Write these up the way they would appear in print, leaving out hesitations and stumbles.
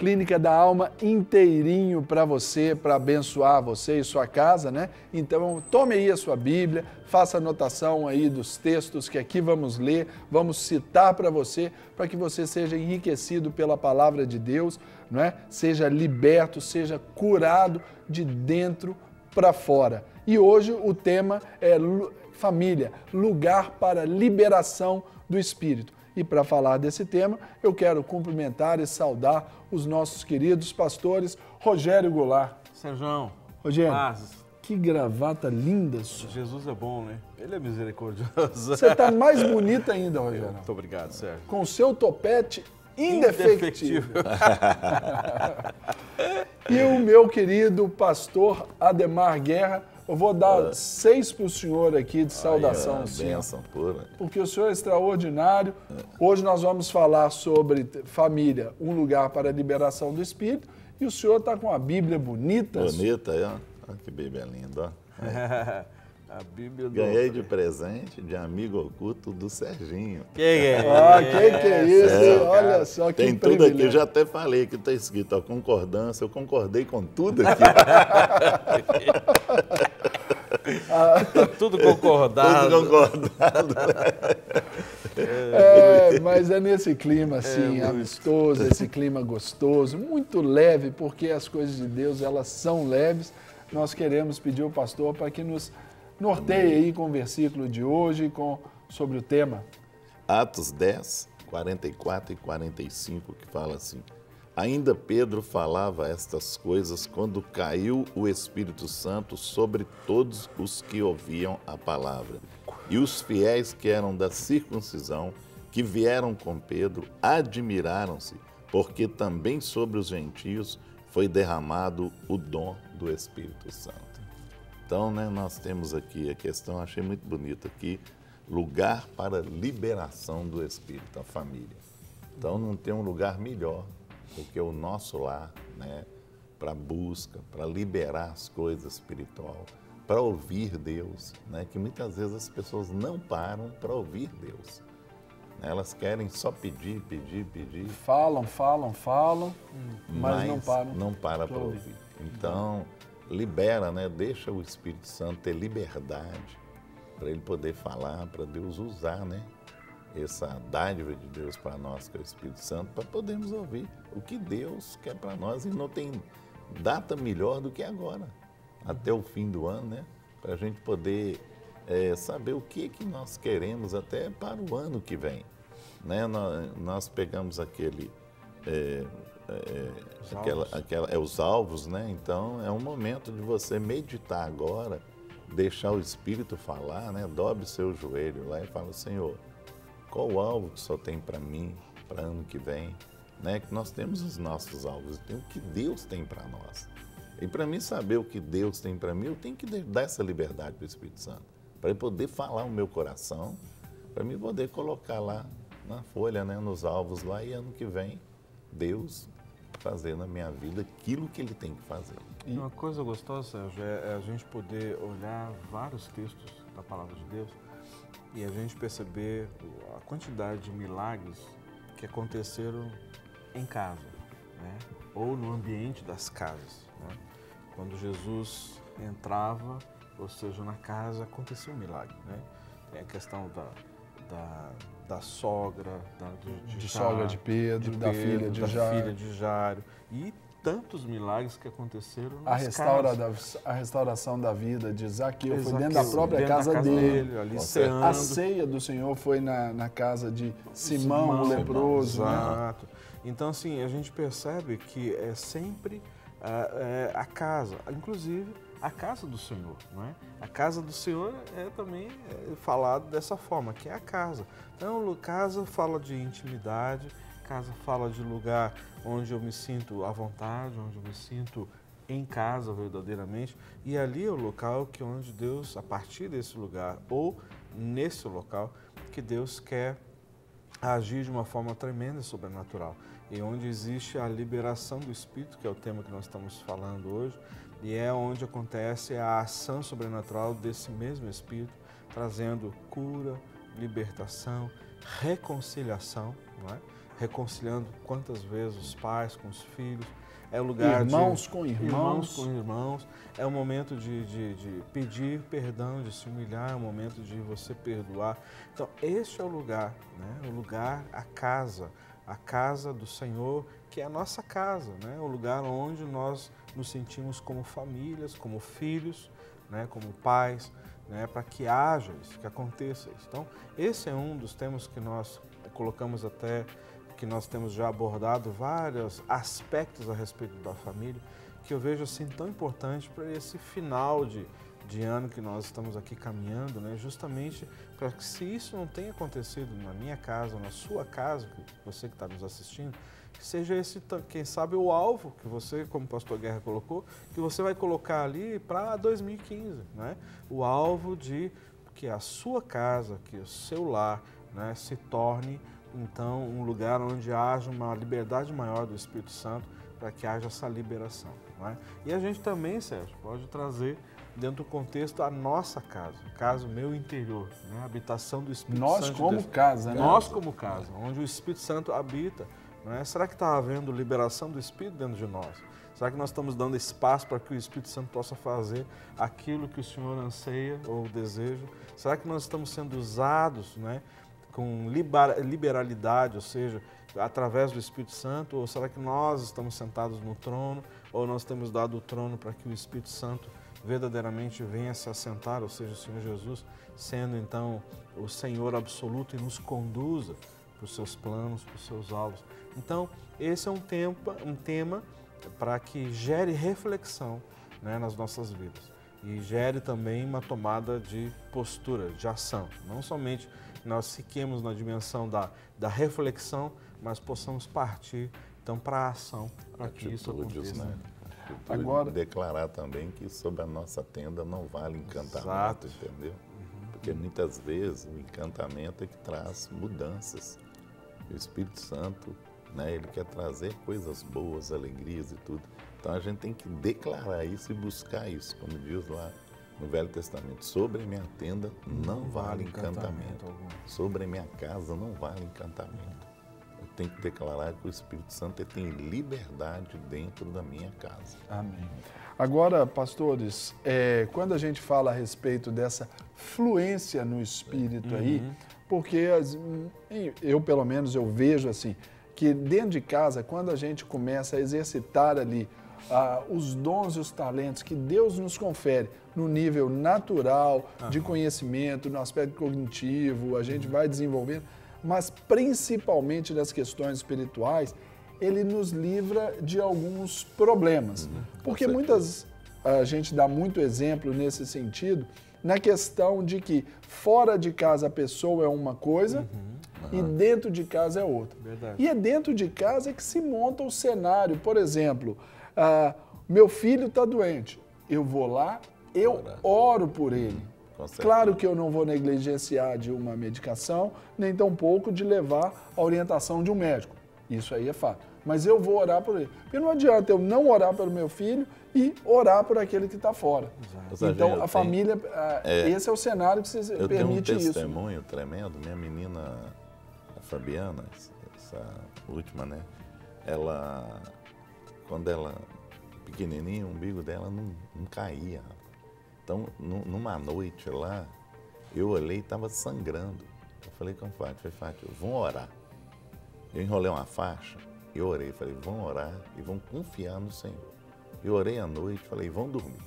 Clínica da Alma inteirinho para você, para abençoar você e sua casa, né? Então, tome aí a sua Bíblia, faça anotação aí dos textos que aqui vamos ler, vamos citar para você, para que você seja enriquecido pela palavra de Deus, não é? Seja liberto, seja curado de dentro para fora. E hoje o tema é família, lugar para liberação do Espírito. E para falar desse tema, eu quero cumprimentar e saudar os nossos queridos pastores Rogério Goulart. Sérgio, Rogério, paz. Que gravata linda sua. Jesus é bom, né? Ele é misericordioso. Você está mais bonita ainda, Rogério. Muito obrigado, Sérgio. Com o seu topete indefectível. E o meu querido pastor Ademar Guerra, eu vou dar 6 para o senhor aqui de saudação. Bênção pura. Porque o senhor é extraordinário. Hoje nós vamos falar sobre família, um lugar para a liberação do Espírito. E o senhor está com a Bíblia bonita. Bonita, aí, ó. Olha que Bíblia linda, ó. A Bíblia do... Ganhei de presente de amigo oculto do Serginho. Que é? Que é isso? Olha só que tem tudo aqui, eu já até falei que está escrito, ó, concordância, eu concordei com tudo aqui. Tá tudo concordado. Tudo concordado. Mas é nesse clima assim, amistoso, esse clima gostoso, muito leve, porque as coisas de Deus, elas são leves. Nós queremos pedir ao pastor para que nos norteie aí com o versículo de hoje, sobre o tema. Atos 10, 44 e 45, que fala assim: ainda Pedro falava estas coisas quando caiu o Espírito Santo sobre todos os que ouviam a palavra. E os fiéis que eram da circuncisão, que vieram com Pedro, admiraram-se, porque também sobre os gentios foi derramado o dom do Espírito Santo. Então, né, nós temos aqui a questão, achei muito bonita aqui, lugar para liberação do Espírito, a família. Então, não tem um lugar melhor do que o nosso lar, né, para busca, para liberar as coisas espirituais, para ouvir Deus, né, que muitas vezes as pessoas não param para ouvir Deus. Elas querem só pedir, pedir, pedir. Falam, mas não param. Não para para ouvir. Então, libera, né? Deixa o Espírito Santo ter liberdade para ele poder falar, para Deus usar, né? Essa dádiva de Deus para nós, que é o Espírito Santo, para podermos ouvir o que Deus quer para nós. E não tem data melhor do que agora, até o fim do ano, né? Para a gente poder saber o que nós queremos até para o ano que vem. Né? Nós pegamos os alvos, né? Então é um momento de você meditar agora, deixar o Espírito falar, né? Dobre seu joelho lá e fala: Senhor, qual o alvo que o Senhor tem para mim, para ano que vem? Né? Que nós temos os nossos alvos, tem o que Deus tem para nós. E para mim saber o que Deus tem para mim, eu tenho que dar essa liberdade para o Espírito Santo, para ele poder falar o meu coração, para mim poder colocar lá na folha, né, nos alvos lá, e ano que vem Deus fazer na minha vida aquilo que Ele tem que fazer. E uma coisa gostosa, Sérgio, é a gente poder olhar vários textos da Palavra de Deus e a gente perceber a quantidade de milagres que aconteceram em casa, né, ou no ambiente das casas, né? Quando Jesus entrava, ou seja, na casa, acontecia um milagre, né? Tem a questão da sogra, de sogra de Pedro, da filha de Jairo. E tantos milagres que aconteceram nas casas. A restauração da vida de Zaqueu foi dentro da própria casa dele. Ali a ceia do Senhor foi na casa de Simão, o leproso. Exato. Né? Então, assim, a gente percebe que é sempre a casa, inclusive a casa do Senhor, não é? A casa do Senhor é também falado dessa forma, que é a casa. Então, casa fala de intimidade, casa fala de lugar onde eu me sinto à vontade, onde eu me sinto em casa verdadeiramente. E ali é o local onde Deus, a partir desse lugar ou nesse local, que Deus quer agir de uma forma tremenda e sobrenatural. E onde existe a liberação do Espírito, que é o tema que nós estamos falando hoje, e é onde acontece a ação sobrenatural desse mesmo Espírito, trazendo cura, libertação, reconciliação, não é? reconciliando quantas vezes os pais com os filhos. É o lugar irmãos de com irmãos. irmãos com irmãos. É o momento de pedir perdão, de se humilhar, é o momento de você perdoar. Então, este é o lugar, né? O lugar, a casa do Senhor, que é a nossa casa, né? O lugar onde nós nos sentimos como famílias, como filhos, né? Como pais, né? Para que haja isso, que aconteça isso. Então, esse é um dos temas que nós colocamos até, que nós temos já abordado vários aspectos a respeito da família, que eu vejo assim tão importante para esse final de ano que nós estamos aqui caminhando, né? Justamente para que, se isso não tenha acontecido na minha casa, na sua casa, você que está nos assistindo, que seja esse, quem sabe, o alvo que você, como o pastor Guerra colocou, que você vai colocar ali para 2015, né? O alvo de que a sua casa, que o seu lar, né, se torne, então, um lugar onde haja uma liberdade maior do Espírito Santo, para que haja essa liberação. Não é? E a gente também, Sérgio, pode trazer dentro do contexto a nossa casa, o meu interior, né? A habitação do Espírito Santo. Nós como casa, né? Nós como casa, onde o Espírito Santo habita. Não é? Será que está havendo liberação do Espírito dentro de nós? Será que nós estamos dando espaço para que o Espírito Santo possa fazer aquilo que o Senhor anseia ou deseja? Será que nós estamos sendo usados, né, com liberalidade, ou seja, através do Espírito Santo? Ou será que nós estamos sentados no trono, ou nós temos dado o trono para que o Espírito Santo verdadeiramente venha se assentar, ou seja, o Senhor Jesus sendo então o Senhor absoluto e nos conduza para os seus planos, para os seus alvos? Então, esse é um tema para que gere reflexão, né, nas nossas vidas e gere também uma tomada de postura, de ação. Não somente nós fiquemos na dimensão da reflexão, mas possamos partir então para a ação, para que isso aconteça. Né? Agora, declarar também que sobre a nossa tenda não vale encantamento, exato, entendeu? Porque muitas vezes o encantamento é que traz mudanças. O Espírito Santo, né, ele quer trazer coisas boas, alegrias e tudo. Então a gente tem que declarar isso e buscar isso, como diz lá no Velho Testamento. Sobre a minha tenda não vale encantamento. Sobre a minha casa não vale encantamento. Eu tenho que declarar que o Espírito Santo tem liberdade dentro da minha casa. Amém. Agora, pastores, quando a gente fala a respeito dessa fluência no Espírito aí, porque eu, pelo menos, eu vejo assim, que dentro de casa, quando a gente começa a exercitar ali os dons e os talentos que Deus nos confere no nível natural, de conhecimento, no aspecto cognitivo, a gente vai desenvolvendo, mas principalmente nas questões espirituais, ele nos livra de alguns problemas. Porque a gente dá muito exemplo nesse sentido, na questão de que fora de casa a pessoa é uma coisa e dentro de casa é outra. Verdade. E é dentro de casa que se monta o cenário. Por exemplo, meu filho está doente, eu vou lá, eu oro por ele. Claro que eu não vou negligenciar de uma medicação, nem tampouco de levar a orientação de um médico. Isso aí é fato. Mas eu vou orar por ele. Porque não adianta eu não orar pelo meu filho e orar por aquele que está fora. Exato. Então, a família, esse é o cenário que você permite isso. Eu tenho um testemunho tremendo. Minha menina, a Fabiana, essa última, né? Ela, quando ela pequenininha, o umbigo dela não caía. Então, numa noite lá, eu olhei e estava sangrando. Eu falei com a Fátima, Fátima, vamos orar. Eu enrolei uma faixa, eu orei, falei, vamos orar e vamos confiar no Senhor. Eu orei à noite, falei, vamos dormir.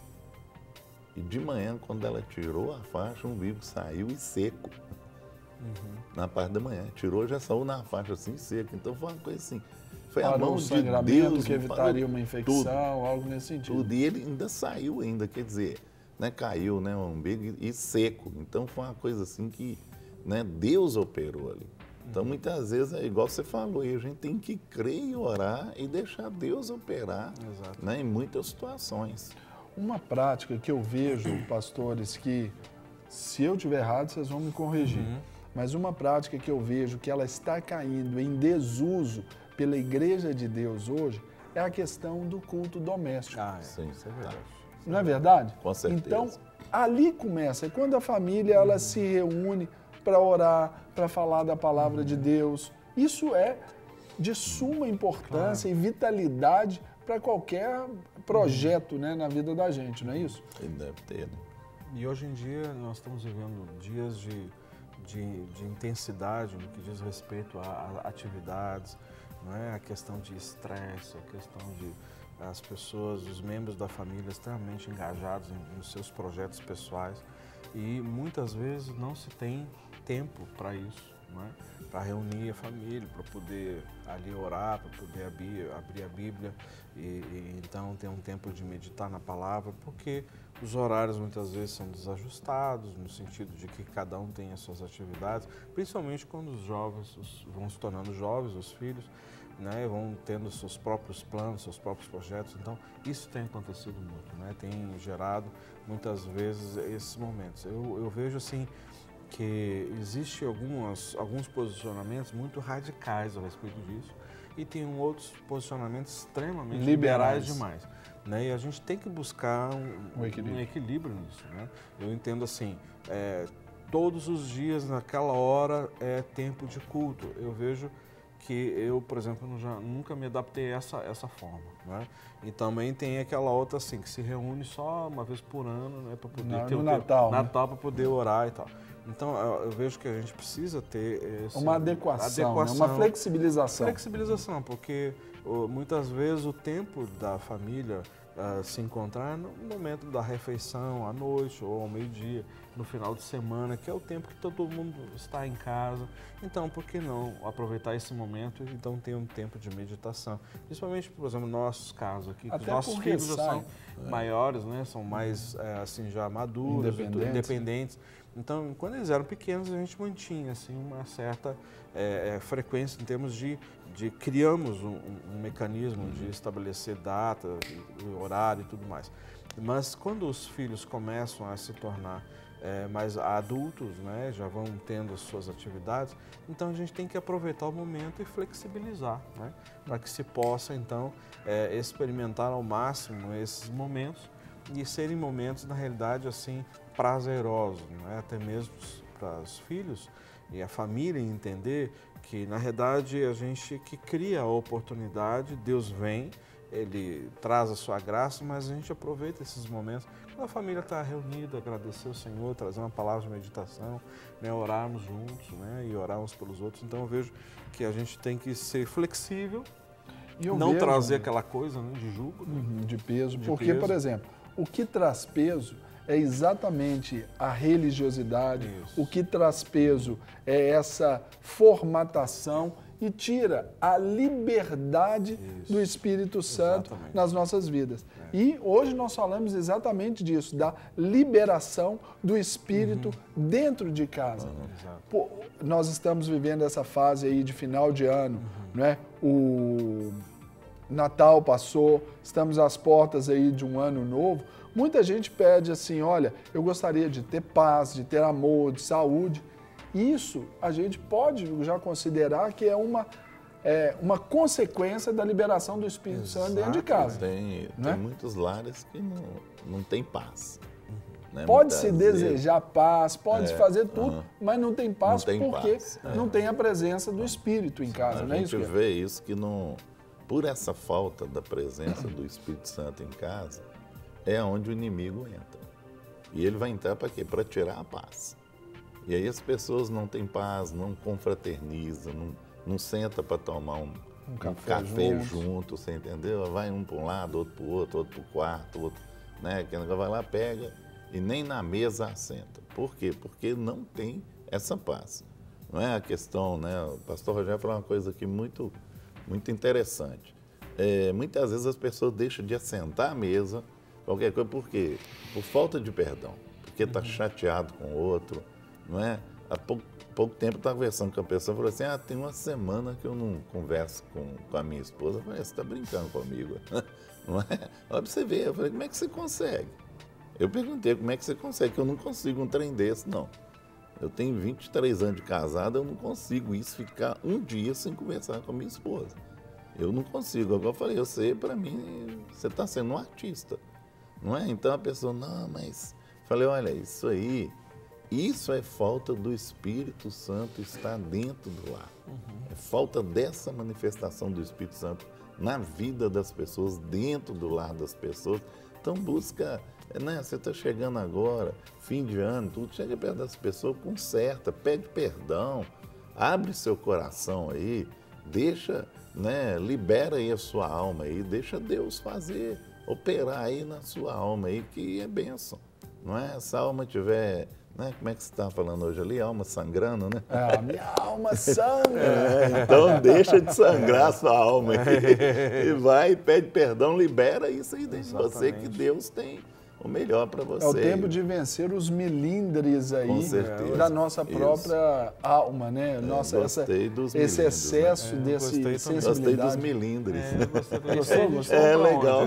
E de manhã, quando ela tirou a faixa, o umbigo saiu e seco. Na parte da manhã, tirou, já saiu na faixa assim, seco. Então foi uma coisa assim, foi a mão de Deus. Que evitaria uma infecção, tudo, algo nesse sentido. Tudo. E ele ainda saiu ainda, quer dizer, né, caiu, né, o umbigo e seco. Então foi uma coisa assim que, né, Deus operou ali. Então muitas vezes é igual você falou, a gente tem que crer e orar e deixar Deus operar, né, em muitas situações. Uma prática que eu vejo, pastores, que se eu estiver errado, vocês vão me corrigir. Mas uma prática que eu vejo que ela está caindo em desuso pela Igreja de Deus hoje é a questão do culto doméstico. Sim, isso é verdade. Não é verdade? Com certeza. Então, ali começa, quando a família ela se reúne para orar, para falar da palavra de Deus. Isso é de suma importância e vitalidade para qualquer projeto, né, na vida da gente, não é isso? Ele deve ter, né? E hoje em dia nós estamos vivendo dias de intensidade no que diz respeito a atividades, não é? A questão de estresse, a questão de as pessoas, os membros da família extremamente engajados nos seus projetos pessoais e muitas vezes não se tem tempo para isso, não é? Para reunir a família, para poder ali orar, para poder abrir a Bíblia e então ter um tempo de meditar na palavra, porque os horários muitas vezes são desajustados, no sentido de que cada um tem as suas atividades, principalmente quando os jovens vão se tornando jovens, os filhos, né, vão tendo seus próprios planos, seus próprios projetos. Então, isso tem acontecido muito, né, tem gerado muitas vezes esses momentos. Eu vejo assim que existe alguns posicionamentos muito radicais a respeito disso e tem outros posicionamentos extremamente liberais demais. Né? E a gente tem que buscar um equilíbrio nisso. Né? Eu entendo assim, todos os dias, naquela hora, é tempo de culto. Eu vejo que eu, por exemplo, nunca me adaptei a essa forma. Né? E também tem aquela outra assim, que se reúne só uma vez por ano, né, para poder ter no Natal, né? Natal para poder orar e tal. Então, eu vejo que a gente precisa ter uma adequação, né? Uma flexibilização. Flexibilização, porque muitas vezes o tempo da família se encontrar no momento da refeição, à noite ou ao meio-dia, no final de semana, que é o tempo que todo mundo está em casa. Então, por que não aproveitar esse momento e então ter um tempo de meditação? Principalmente, por exemplo, nossos casos aqui, que os nossos filhos já são maiores, né? São mais assim, já maduros, independentes. Então, quando eles eram pequenos, a gente mantinha assim, uma certa frequência em termos de criamos um mecanismo de estabelecer data, horário e tudo mais. Mas quando os filhos começam a se tornar mais adultos, né, já vão tendo as suas atividades, então a gente tem que aproveitar o momento e flexibilizar, né, para que se possa então experimentar ao máximo esses momentos e serem momentos, na realidade, assim, prazerosos, né? Até mesmo para os filhos e a família entender que, na realidade, a gente que cria a oportunidade, Deus vem, Ele traz a sua graça, mas a gente aproveita esses momentos. Quando a família está reunida, agradecer ao Senhor, trazer uma palavra de meditação, né? Orarmos juntos, né? E orar uns pelos outros. Então, eu vejo que a gente tem que ser flexível, não trazer aquela coisa, né, de julgo. Né? De peso. Porque, por exemplo, o que traz peso é exatamente a religiosidade, o que traz peso é essa formatação e tira a liberdade do Espírito Santo nas nossas vidas. E hoje nós falamos exatamente disso, da liberação do Espírito dentro de casa. Pô, nós estamos vivendo essa fase aí de final de ano, né? O Natal passou, estamos às portas aí de um ano novo. Muita gente pede assim, olha, eu gostaria de ter paz, de ter amor, de saúde. Isso a gente pode já considerar que é uma consequência da liberação do Espírito Santo dentro de casa. Tem muitos lares que não tem paz. Né? Pode-se desejar paz, pode-se fazer tudo, mas não tem paz porque não tem a presença do Espírito em casa. A gente vê isso que por essa falta da presença do Espírito Santo em casa, é onde o inimigo entra. E ele vai entrar para quê? Para tirar a paz. E aí as pessoas não têm paz, não confraternizam, não senta para tomar um café junto, você entendeu? Vai um para um lado, outro para o outro para o quarto, outro, né? Que vai lá, pega e nem na mesa assenta. Por quê? Porque não tem essa paz. Não é a questão, né? O pastor Rogério falou uma coisa aqui muito interessante. Muitas vezes as pessoas deixam de assentar à mesa, qualquer coisa, por quê? Por falta de perdão, porque está chateado com o outro, não é? Há pouco tempo eu estava conversando com a pessoa e falou assim, tem uma semana que eu não converso com a minha esposa. Eu falei, você está brincando comigo, não é? Olha para você ver, eu falei, como é que você consegue? Eu perguntei, como é que você consegue? Que eu não consigo um trem desse, não. Eu tenho 23 anos de casado, eu não consigo isso, ficar um dia sem conversar com a minha esposa. Eu não consigo. Agora eu falei, eu sei, para mim, você está sendo um artista. Não é? Então a pessoa, não, mas... Falei, olha, isso aí Isso é falta do Espírito Santo estar dentro do lar. É falta dessa manifestação do Espírito Santo na vida das pessoas, dentro do lar das pessoas. Então busca, né? Você está chegando agora, fim de ano, tudo, chega perto das pessoas, conserta, pede perdão, abre seu coração aí, deixa, né? Libera aí a sua alma aí, deixa Deus fazer, operar aí na sua alma aí, que é bênção. Não é? Se a alma tiver, né? Como é que você está falando hoje ali? Alma sangrando, né? A minha alma sangra. Então deixa de sangrar a sua alma aí. E vai, pede perdão, libera isso aí dentro de você, que Deus tem o melhor para você. É o tempo de vencer os milindres aí da nossa própria alma, né? Nossa, esse excesso desse sensibilidade. Gostei dos milindres. Gostou? É legal.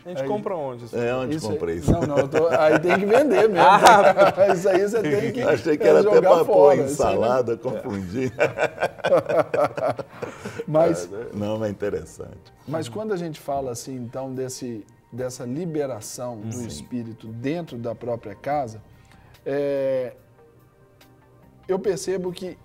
A gente compra onde? Onde comprei isso? Não, aí tem que vender mesmo. Isso aí você tem que Achei que era até jogar para pôr fora. ensalada, confundi. Mas não, é interessante. Mas quando a gente fala assim, então, dessa liberação do Espírito dentro da própria casa, eu percebo que,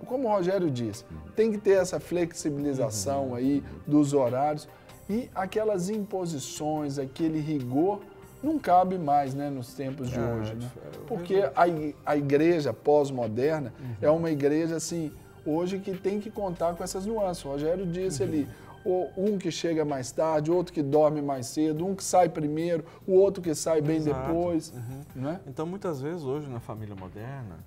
como o Rogério disse, tem que ter essa flexibilização aí dos horários e aquelas imposições, aquele rigor, não cabe mais, né, nos tempos de hoje. Né? Porque a igreja pós-moderna é uma igreja, assim, hoje que tem que contar com essas nuances. O Rogério disse ali, um que chega mais tarde, outro que dorme mais cedo, um que sai primeiro, o outro que sai bem depois. Né? Então, muitas vezes, hoje, na família moderna,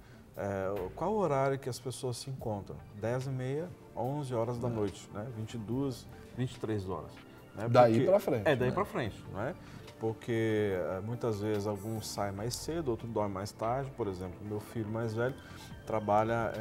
qual o horário que as pessoas se encontram? 10h30, 11 horas da noite, né? 22, 23 horas. Né? Daí para frente. Daí para frente, não é? Porque muitas vezes alguns saem mais cedo, outro dorme mais tarde. Por exemplo, meu filho mais velho trabalha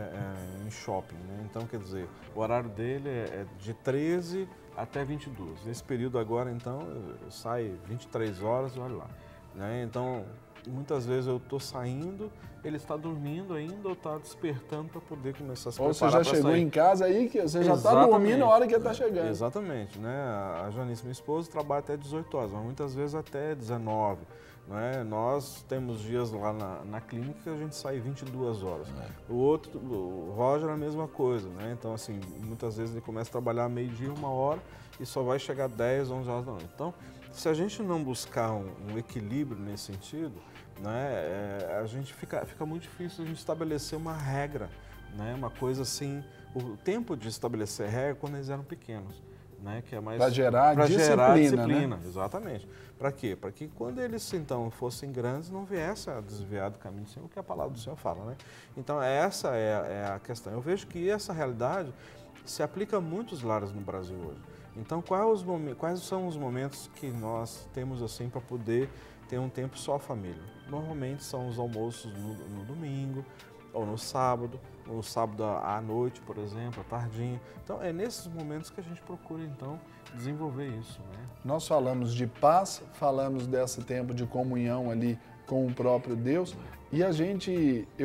em shopping, né? Então, quer dizer, o horário dele é de 13 até 22. Nesse período agora, então, sai 23 horas, olha lá. Né? Então, muitas vezes eu estou saindo, ele está dormindo ainda ou está despertando para poder começar a se preparar. Ou você já chegou em casa aí, que você já está dormindo na hora que ele está chegando. Exatamente. Né? A Janice, minha esposa, trabalha até 18 horas, mas muitas vezes até 19. Né? Nós temos dias lá na clínica que a gente sai 22 horas. O Roger é a mesma coisa. Né? Então, assim, muitas vezes ele começa a trabalhar meio-dia, 1h, e só vai chegar 10, 11 horas da noite. Então, se a gente não buscar um equilíbrio nesse sentido, né, a gente fica muito difícil a gente estabelecer uma regra, né, uma coisa assim, o tempo de estabelecer regra quando eles eram pequenos, né, que é mais para gerar disciplina, né? Exatamente. Para quê? Para que quando eles então fossem grandes não viesse a desviar do caminho do Senhor, que a palavra do Senhor fala, né? Então essa é a questão. Eu vejo que essa realidade se aplica a muitos lares no Brasil hoje. Então quais são os momentos que nós temos assim para poder ter um tempo só a família? Normalmente são os almoços no domingo ou no sábado à noite, por exemplo, à tardinha. Então é nesses momentos que a gente procura então desenvolver isso, né? Nós falamos de paz, falamos desse tempo de comunhão ali com o próprio Deus e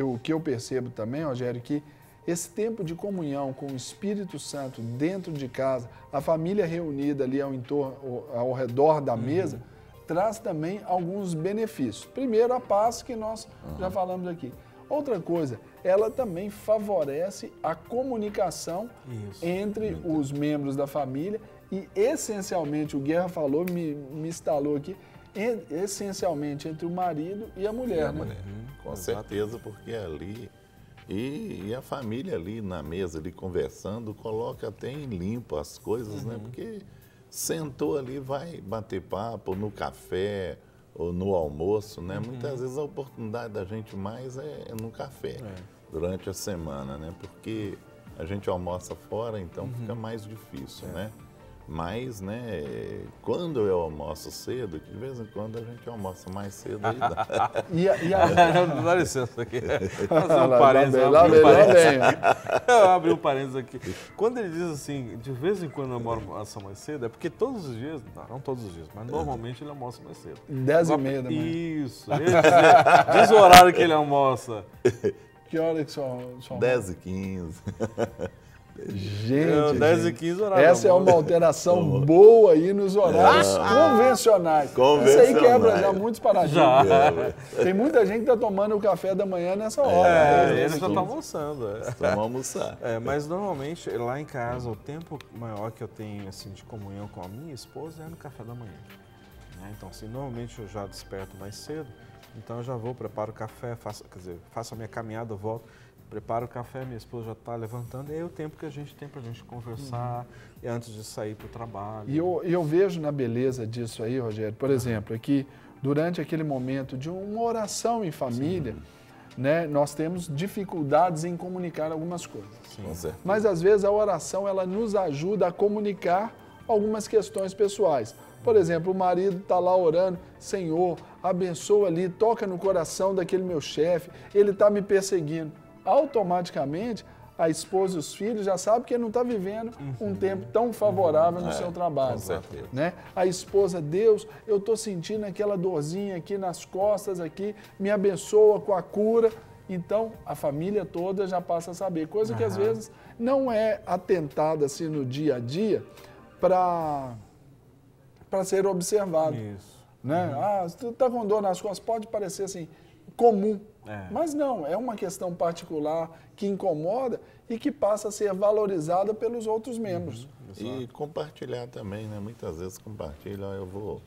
o que eu percebo também, Rogério, que esse tempo de comunhão com o Espírito Santo dentro de casa, a família reunida ali ao redor da mesa, traz também alguns benefícios. Primeiro, a paz que nós já falamos aqui. Outra coisa, ela também favorece a comunicação entre os membros da família e, essencialmente, o Guerra falou, me instalou aqui, essencialmente entre o marido e a mulher. Né? Com certeza, porque ali... E a família ali na mesa, ali conversando, coloca até em limpo as coisas, né? Porque sentou ali, vai bater papo no café ou no almoço, né? Muitas vezes a oportunidade da gente mais é no café, durante a semana, né? Porque a gente almoça fora, então fica mais difícil, né? Mas, né, quando eu almoço cedo, que de vez em quando a gente almoça mais cedo aí dá. Dá licença aqui. Fazer um parênteses. Eu abri um parênteses aqui. Quando ele diz assim, de vez em quando eu almoço mais cedo, é porque todos os dias, não todos os dias, mas normalmente ele almoça mais cedo. 10h30 da manhã. Isso. Diz o horário que ele almoça. Que hora que só 10h15. Gente, 10h15 horário. essa é uma alteração boa aí nos horários convencionais. Isso aí quebra já muitos paradigmas. Tem muita gente que está tomando o café da manhã nessa hora. Eles já estão almoçando. Vamos almoçar. Mas normalmente lá em casa o tempo maior que eu tenho assim, de comunhão com a minha esposa é no café da manhã. Né? Então, assim, normalmente eu já desperto mais cedo, então eu já vou, preparo o café, faço a minha caminhada, volto. Preparo o café, minha esposa já está levantando, e aí é o tempo que a gente tem para a gente conversar, e antes de sair para o trabalho. E eu vejo na beleza disso aí, Rogério, por exemplo, é que durante aquele momento de uma oração em família, né, nós temos dificuldades em comunicar algumas coisas. Sim. Mas às vezes a oração ela nos ajuda a comunicar algumas questões pessoais. Por exemplo, o marido está lá orando, Senhor, abençoa ali, toca no coração daquele meu chefe, ele está me perseguindo. Automaticamente, a esposa e os filhos já sabem que ele não está vivendo um tempo tão favorável no seu trabalho. Com certeza. Né? A esposa, Deus, eu estou sentindo aquela dorzinha aqui nas costas, aqui, me abençoa com a cura. Então, a família toda já passa a saber, coisa que às vezes não é atentada assim no dia a dia para ser observado. Isso. Né? Se tu está com dor nas costas, pode parecer assim, comum. Mas não, é uma questão particular que incomoda e que passa a ser valorizada pelos outros membros. E compartilhar também, né? Muitas vezes compartilha, eu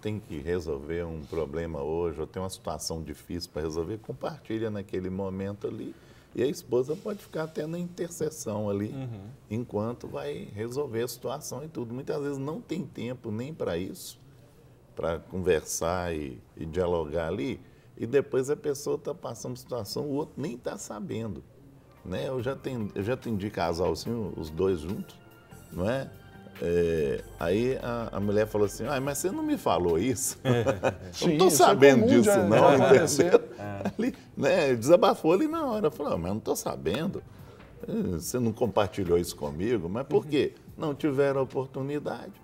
tenho que resolver um problema hoje, eu tenho uma situação difícil para resolver, compartilha naquele momento ali e a esposa pode ficar até na intercessão ali, enquanto vai resolver a situação e tudo. Muitas vezes não tem tempo nem para isso, para conversar e dialogar ali. E depois a pessoa está passando situação, o outro nem está sabendo. Né? Eu já atendi casal assim, os dois juntos, não é? Aí a mulher falou assim, mas você não me falou isso? Não estou sabendo disso não. Ali, né? Desabafou ali na hora, falou, mas não estou sabendo. Você não compartilhou isso comigo, mas por quê? Não tiveram oportunidade,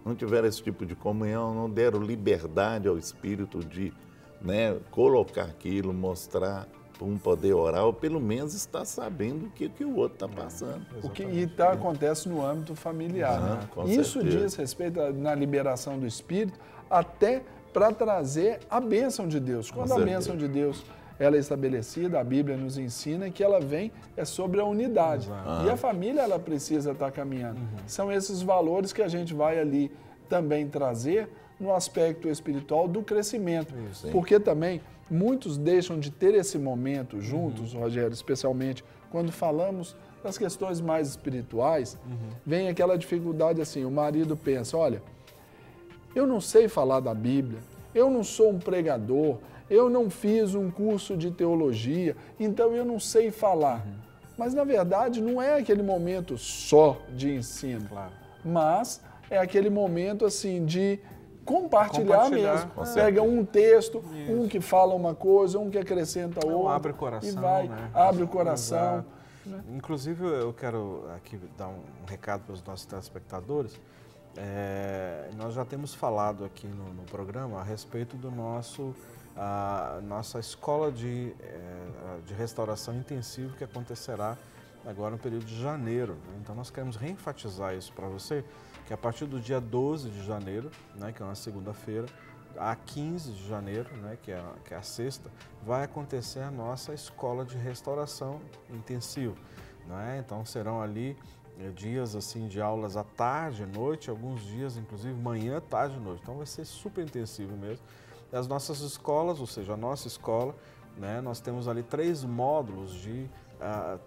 não tiveram esse tipo de comunhão, não deram liberdade ao Espírito de colocar aquilo, mostrar, para um poder orar, ou pelo menos estar sabendo o que o outro está passando. Acontece no âmbito familiar. Né? Isso certeza. Diz respeito na liberação do Espírito, até para trazer a bênção de Deus. Quando a bênção de Deus ela é estabelecida, a Bíblia nos ensina que ela vem sobre a unidade. E a família ela precisa estar caminhando. São esses valores que a gente vai ali também trazer no aspecto espiritual do crescimento. Porque também muitos deixam de ter esse momento juntos, Rogério, especialmente quando falamos das questões mais espirituais, vem aquela dificuldade assim, o marido pensa, olha, eu não sei falar da Bíblia, eu não sou um pregador, eu não fiz um curso de teologia, então eu não sei falar. Mas, na verdade, não é aquele momento só de ensino, mas é aquele momento assim de compartilhar mesmo. Pega um texto, um que fala uma coisa, um que acrescenta outra. Abre o coração. E vai, abre o coração. Né? Inclusive, eu quero aqui dar um recado para os nossos telespectadores. Nós já temos falado aqui no programa a respeito do nossa escola de restauração intensiva que acontecerá agora no período de janeiro. Né? Então, nós queremos reenfatizar isso para você, que a partir do dia 12 de janeiro, né, que é uma segunda-feira, a 15 de janeiro, né, que é a sexta, vai acontecer a nossa escola de restauração intensiva. Né? Então, serão ali dias assim, de aulas à tarde, à noite, alguns dias, inclusive, manhã, tarde e noite. Então, vai ser super intensivo mesmo. As nossas escolas, ou seja, a nossa escola, né, nós temos ali 3 módulos de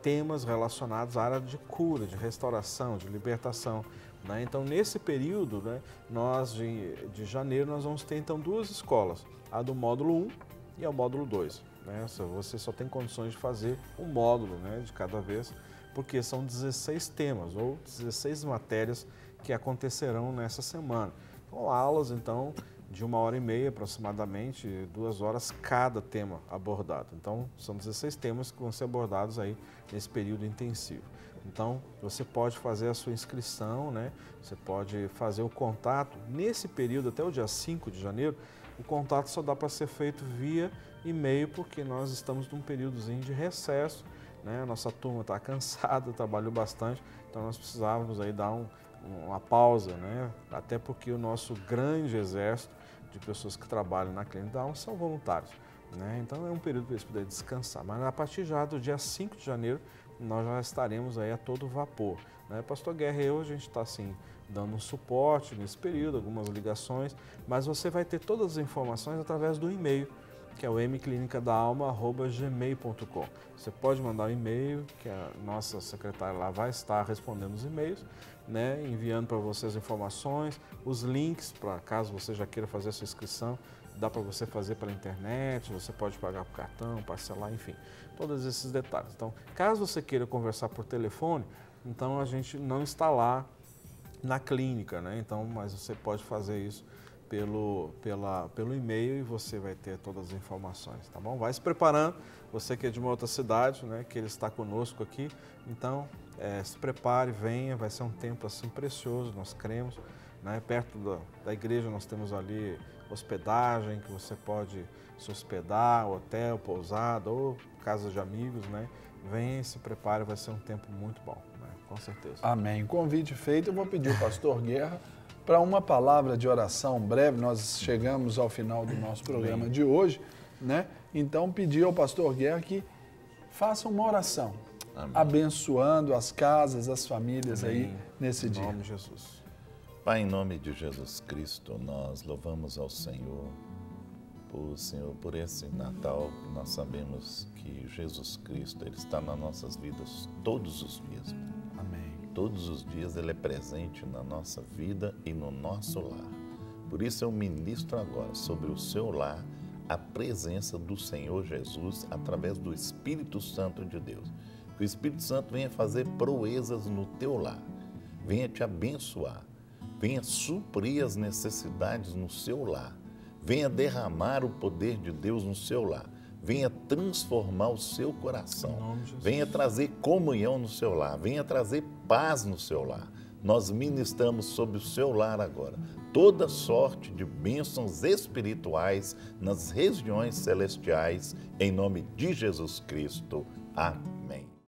temas relacionados à área de cura, de restauração, de libertação. Né? Então, nesse período, né, nós de janeiro, nós vamos ter então 2 escolas, a do módulo 1 e a módulo 2. Né? Você só tem condições de fazer um módulo, né, de cada vez, porque são 16 temas ou 16 matérias que acontecerão nessa semana. Então, aulas, então, de 1h30 aproximadamente, 2 horas cada tema abordado. Então, são 16 temas que vão ser abordados aí nesse período intensivo. Então, você pode fazer a sua inscrição, né? Você pode fazer o contato. Nesse período, até o dia 5 de janeiro, o contato só dá para ser feito via e-mail, porque nós estamos num períodozinho de recesso né? A nossa turma está cansada, trabalhou bastante, então nós precisávamos aí dar uma pausa, né? Até porque o nosso grande exército de pessoas que trabalham na Clínica da Alma são voluntários, né? Então é um período para eles poderem descansar. Mas a partir já do dia 5 de janeiro, nós já estaremos aí a todo vapor, né? Pastor Guerra e eu, a gente está assim, dando um suporte nesse período, algumas ligações, mas você vai ter todas as informações através do e-mail, que é o mclinicadaalma@gmail.com. Você pode mandar um e-mail, que a nossa secretária lá vai estar respondendo os e-mails, né, enviando para você as informações, os links, para caso você já queira fazer a sua inscrição, dá para você fazer pela internet, você pode pagar por cartão, parcelar, enfim, todos esses detalhes. Então, caso você queira conversar por telefone, então a gente não está lá na clínica, né? Então, mas você pode fazer isso pelo e-mail e você vai ter todas as informações, tá bom? Vai se preparando, você que é de uma outra cidade, né, que ele está conosco aqui, então se prepare, venha, vai ser um tempo assim precioso, nós cremos, né? Perto da igreja nós temos ali hospedagem, que você pode se hospedar, hotel, pousada ou casa de amigos, né? Venha, se prepare, vai ser um tempo muito bom, né? Com certeza. Amém. Convite feito, eu vou pedir ao pastor Guerra para uma palavra de oração breve. Nós chegamos ao final do nosso programa de hoje, né? Então, pedir ao pastor Guerra que faça uma oração, amém, abençoando as casas, as famílias, amém, aí nesse dia. Em nome de Jesus. Pai, em nome de Jesus Cristo, nós louvamos ao Senhor, por esse Natal. Nós sabemos que Jesus Cristo, Ele está nas nossas vidas todos os dias. Amém. Todos os dias Ele é presente na nossa vida e no nosso lar. Por isso eu ministro agora sobre o seu lar a presença do Senhor Jesus através do Espírito Santo de Deus. Que o Espírito Santo venha fazer proezas no teu lar, venha te abençoar, venha suprir as necessidades no seu lar, venha derramar o poder de Deus no seu lar, venha transformar o seu coração, venha trazer comunhão no seu lar, venha trazer paz no seu lar. Nós ministramos sobre o seu lar agora toda sorte de bênçãos espirituais nas regiões celestiais, em nome de Jesus Cristo. Amém.